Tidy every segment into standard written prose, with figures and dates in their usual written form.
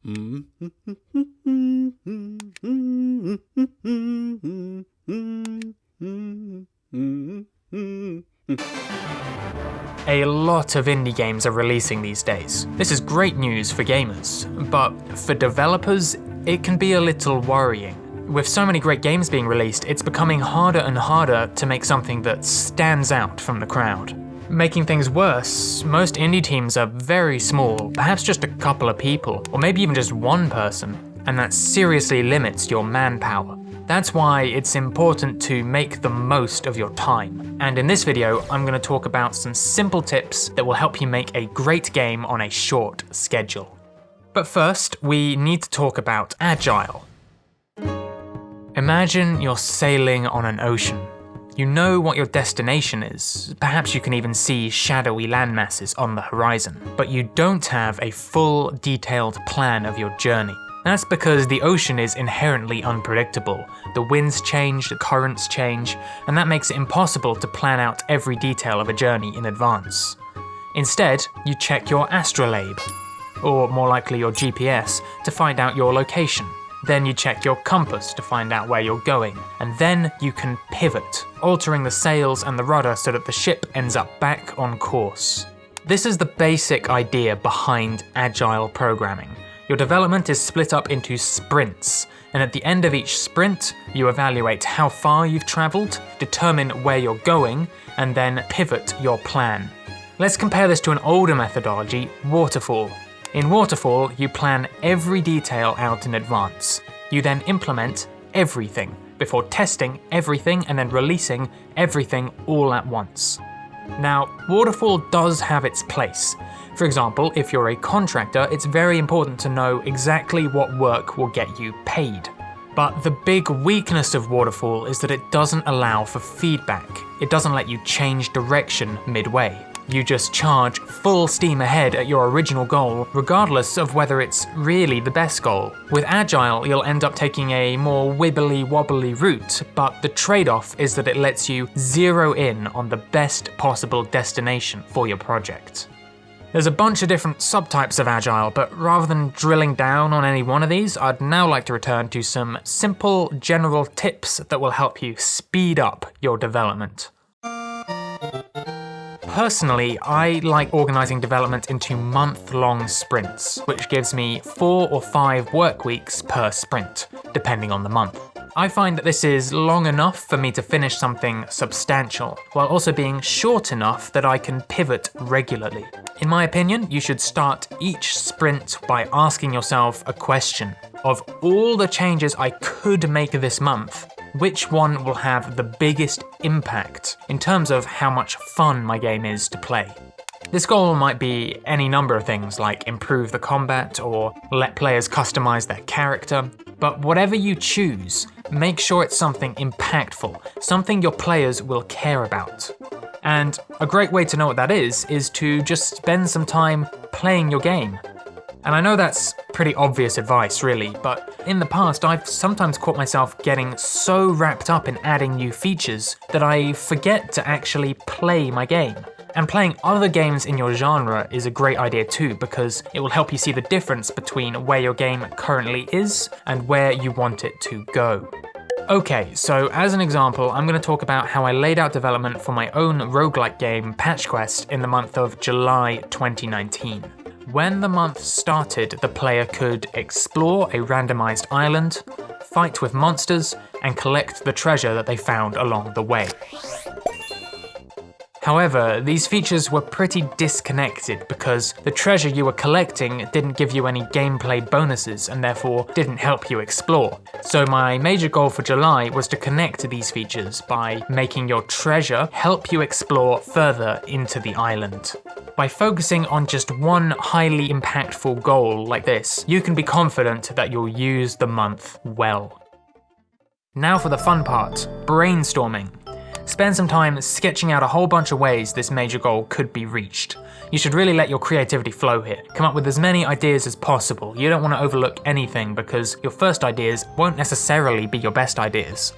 A lot of indie games are releasing these days. This is great news for gamers, but for developers, it can be a little worrying. With so many great games being released, it's becoming harder and harder to make something that stands out from the crowd. Making things worse, most indie teams are very small, perhaps just a couple of people, or maybe even just one person, and that seriously limits your manpower. That's why it's important to make the most of your time. And in this video, I'm going to talk about some simple tips that will help you make a great game on a short schedule. But first, we need to talk about Agile. Imagine you're sailing on an ocean. You know what your destination is, perhaps you can even see shadowy landmasses on the horizon, but you don't have a full, detailed plan of your journey. That's because the ocean is inherently unpredictable. The winds change, the currents change, and that makes it impossible to plan out every detail of a journey in advance. Instead, you check your astrolabe, or more likely your GPS, to find out your location. Then you check your compass to find out where you're going, and then you can pivot, altering the sails and the rudder so that the ship ends up back on course. This is the basic idea behind Agile programming. Your development is split up into sprints, and at the end of each sprint, you evaluate how far you've traveled, determine where you're going, and then pivot your plan. Let's compare this to an older methodology, waterfall. In Waterfall, you plan every detail out in advance. You then implement everything, before testing everything and then releasing everything all at once. Now, Waterfall does have its place. For example, if you're a contractor, it's very important to know exactly what work will get you paid. But the big weakness of Waterfall is that it doesn't allow for feedback. It doesn't let you change direction midway. You just charge full steam ahead at your original goal, regardless of whether it's really the best goal. With Agile, you'll end up taking a more wibbly-wobbly route, but the trade-off is that it lets you zero in on the best possible destination for your project. There's a bunch of different subtypes of Agile, but rather than drilling down on any one of these, I'd now like to return to some simple general tips that will help you speed up your development. Personally, I like organising development into month-long sprints, which gives me 4 or 5 work weeks per sprint, depending on the month. I find that this is long enough for me to finish something substantial, while also being short enough that I can pivot regularly. In my opinion, you should start each sprint by asking yourself a question. Of all the changes I could make this month, which one will have the biggest impact in terms of how much fun my game is to play? This goal might be any number of things, like improve the combat or let players customize their character, but whatever you choose, make sure it's something impactful, something your players will care about. And a great way to know what that is to just spend some time playing your game. And I know that's pretty obvious advice, really, but in the past I've sometimes caught myself getting so wrapped up in adding new features that I forget to actually play my game. And playing other games in your genre is a great idea too, because it will help you see the difference between where your game currently is and where you want it to go. Okay, so as an example, I'm going to talk about how I laid out development for my own roguelike game, Patch Quest, in the month of July 2019. When the month started, the player could explore a randomized island, fight with monsters, and collect the treasure that they found along the way. However, these features were pretty disconnected because the treasure you were collecting didn't give you any gameplay bonuses and therefore didn't help you explore. So my major goal for July was to connect these features by making your treasure help you explore further into the island. By focusing on just one highly impactful goal like this, you can be confident that you'll use the month well. Now for the fun part, brainstorming. Spend some time sketching out a whole bunch of ways this major goal could be reached. You should really let your creativity flow here. Come up with as many ideas as possible. You don't want to overlook anything because your first ideas won't necessarily be your best ideas.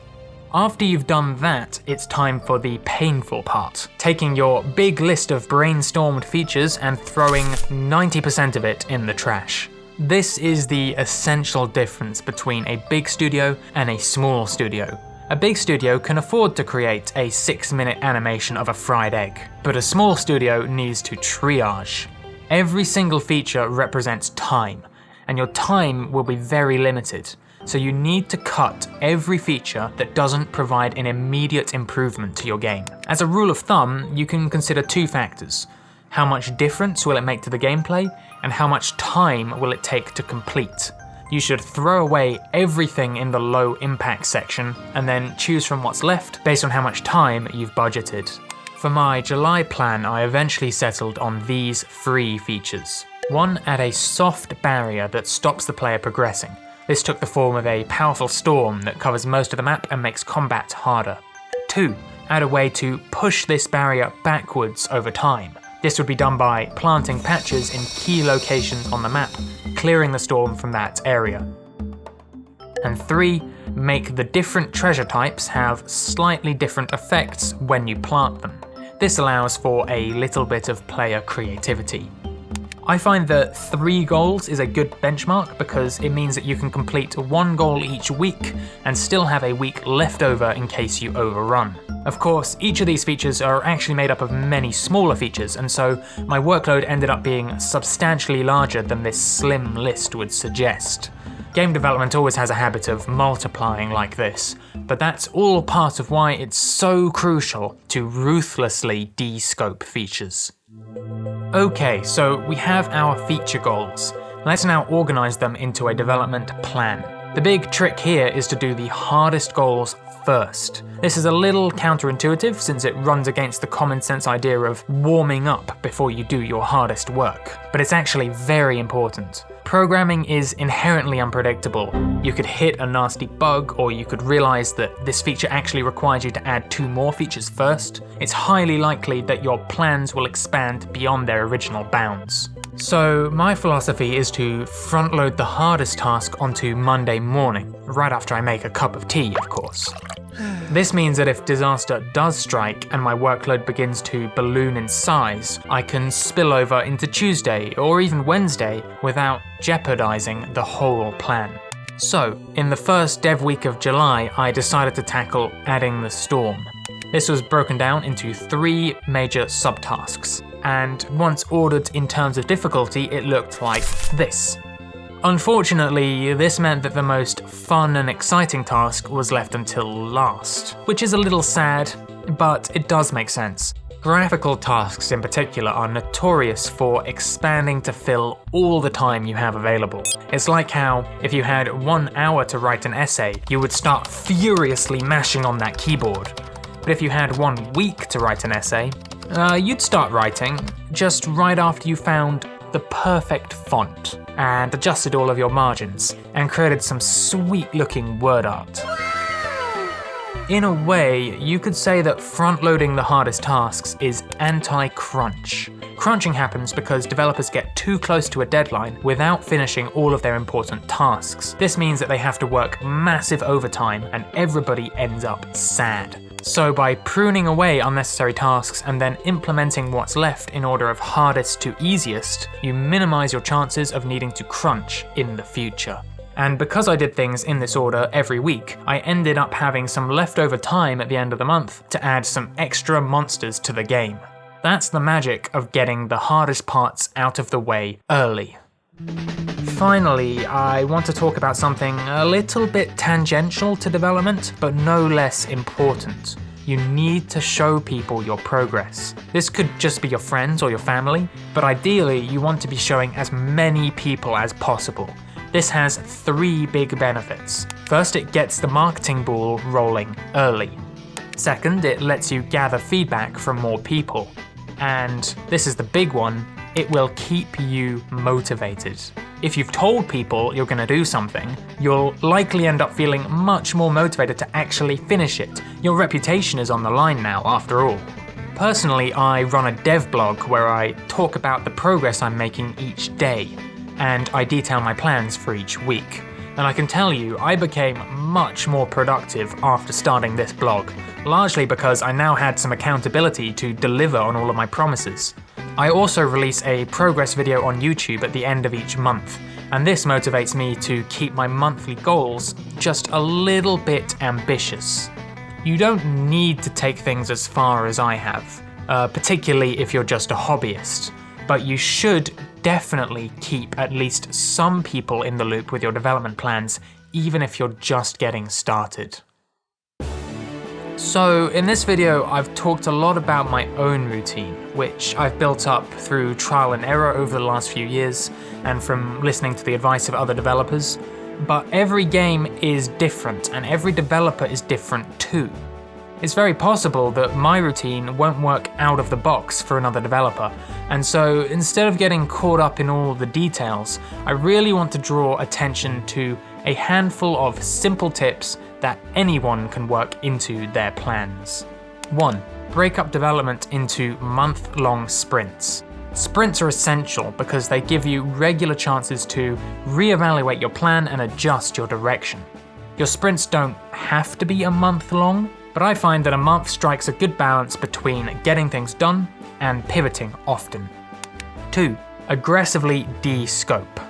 After you've done that, it's time for the painful part. Taking your big list of brainstormed features and throwing 90% of it in the trash. This is the essential difference between a big studio and a small studio. A big studio can afford to create a 6-minute animation of a fried egg, but a small studio needs to triage. Every single feature represents time, and your time will be very limited, so you need to cut every feature that doesn't provide an immediate improvement to your game. As a rule of thumb, you can consider 2 factors. How much difference will it make to the gameplay, and how much time will it take to complete? You should throw away everything in the low impact section, and then choose from what's left based on how much time you've budgeted. For my July plan, I eventually settled on these 3 features. 1, add a soft barrier that stops the player progressing. This took the form of a powerful storm that covers most of the map and makes combat harder. 2, add a way to push this barrier backwards over time. This would be done by planting patches in key locations on the map, clearing the storm from that area. And 3, make the different treasure types have slightly different effects when you plant them. This allows for a little bit of player creativity. I find that 3 goals is a good benchmark because it means that you can complete 1 goal each week and still have a week left over in case you overrun. Of course, each of these features are actually made up of many smaller features, and so my workload ended up being substantially larger than this slim list would suggest. Game development always has a habit of multiplying like this, but that's all part of why it's so crucial to ruthlessly de-scope features. Okay, so we have our feature goals. Let's now organize them into a development plan. The big trick here is to do the hardest goals first. This is a little counterintuitive since it runs against the common sense idea of warming up before you do your hardest work, but it's actually very important. Programming is inherently unpredictable. You could hit a nasty bug, or you could realize that this feature actually requires you to add 2 more features first. It's highly likely that your plans will expand beyond their original bounds. So my philosophy is to front-load the hardest task onto Monday morning, right after I make a cup of tea, of course. This means that if disaster does strike and my workload begins to balloon in size, I can spill over into Tuesday or even Wednesday without jeopardizing the whole plan. So, in the first dev week of July, I decided to tackle adding the storm. This was broken down into 3 major subtasks, and once ordered in terms of difficulty, it looked like this. Unfortunately, this meant that the most fun and exciting task was left until last, which is a little sad, but it does make sense. Graphical tasks in particular are notorious for expanding to fill all the time you have available. It's like how, if you had 1 hour to write an essay, you would start furiously mashing on that keyboard. But if you had 1 week to write an essay, you'd start writing just right after you found the perfect font and adjusted all of your margins and created some sweet looking word art. In a way, you could say that front-loading the hardest tasks is anti-crunch. Crunching happens because developers get too close to a deadline without finishing all of their important tasks. This means that they have to work massive overtime and everybody ends up sad. So by pruning away unnecessary tasks and then implementing what's left in order of hardest to easiest, you minimize your chances of needing to crunch in the future. And because I did things in this order every week, I ended up having some leftover time at the end of the month to add some extra monsters to the game. That's the magic of getting the hardest parts out of the way early. Finally, I want to talk about something a little bit tangential to development, but no less important. You need to show people your progress. This could just be your friends or your family, but ideally you want to be showing as many people as possible. This has 3 big benefits. First, it gets the marketing ball rolling early. Second, it lets you gather feedback from more people. And this is the big one, it will keep you motivated. If you've told people you're going to do something, you'll likely end up feeling much more motivated to actually finish it. Your reputation is on the line now, after all. Personally, I run a dev blog where I talk about the progress I'm making each day, and I detail my plans for each week. And I can tell you, I became much more productive after starting this blog, largely because I now had some accountability to deliver on all of my promises. I also release a progress video on YouTube at the end of each month, And this motivates me to keep my monthly goals just a little bit ambitious. You don't need to take things as far as I have, particularly if you're just a hobbyist, but you should definitely keep at least some people in the loop with your development plans, even if you're just getting started. So in this video, I've talked a lot about my own routine, which I've built up through trial and error over the last few years and from listening to the advice of other developers. But every game is different and every developer is different too. It's very possible that my routine won't work out of the box for another developer, and so instead of getting caught up in all the details, I really want to draw attention to a handful of simple tips that anyone can work into their plans. 1. Break up development into month-long sprints. Sprints are essential because they give you regular chances to reevaluate your plan and adjust your direction. Your sprints don't have to be a month long, but I find that a month strikes a good balance between getting things done and pivoting often. 2. Aggressively de-scope.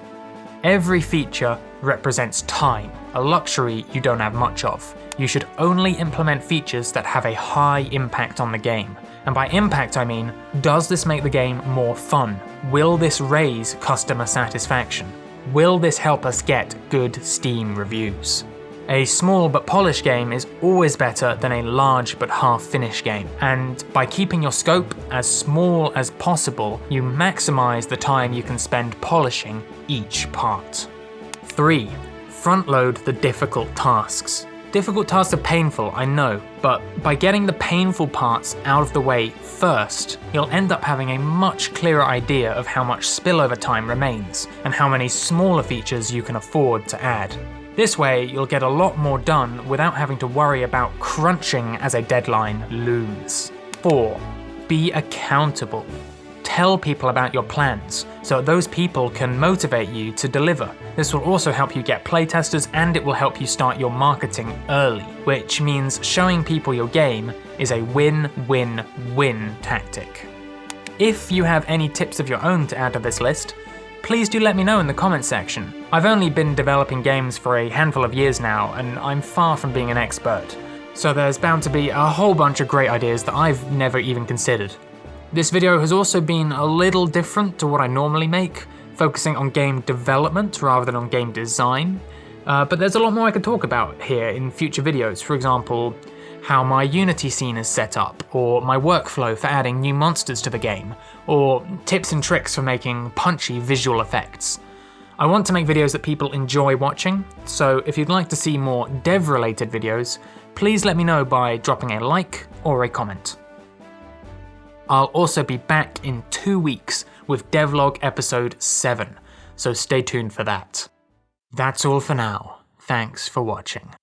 Every feature represents time, a luxury you don't have much of. You should only implement features that have a high impact on the game. And by impact I mean, does this make the game more fun? Will this raise customer satisfaction? Will this help us get good Steam reviews? A small but polished game is always better than a large but half-finished game, and by keeping your scope as small as possible, you maximize the time you can spend polishing each part. 3. Front-load the difficult tasks. Difficult tasks are painful, I know, but by getting the painful parts out of the way first, you'll end up having a much clearer idea of how much spillover time remains, and how many smaller features you can afford to add. This way, you'll get a lot more done without having to worry about crunching as a deadline looms. 4. Be accountable. Tell people about your plans, so those people can motivate you to deliver. This will also help you get playtesters, and it will help you start your marketing early, which means showing people your game is a win-win-win tactic. If you have any tips of your own to add to this list, please do let me know in the comments section. I've only been developing games for a handful of years now, and I'm far from being an expert, so there's bound to be a whole bunch of great ideas that I've never even considered. This video has also been a little different to what I normally make, focusing on game development rather than on game design, but there's a lot more I could talk about here in future videos. For example, how my Unity scene is set up, or my workflow for adding new monsters to the game, or tips and tricks for making punchy visual effects. I want to make videos that people enjoy watching, so if you'd like to see more dev-related videos, please let me know by dropping a like or a comment. I'll also be back in 2 weeks with Devlog episode 7, so stay tuned for that. That's all for now. Thanks for watching.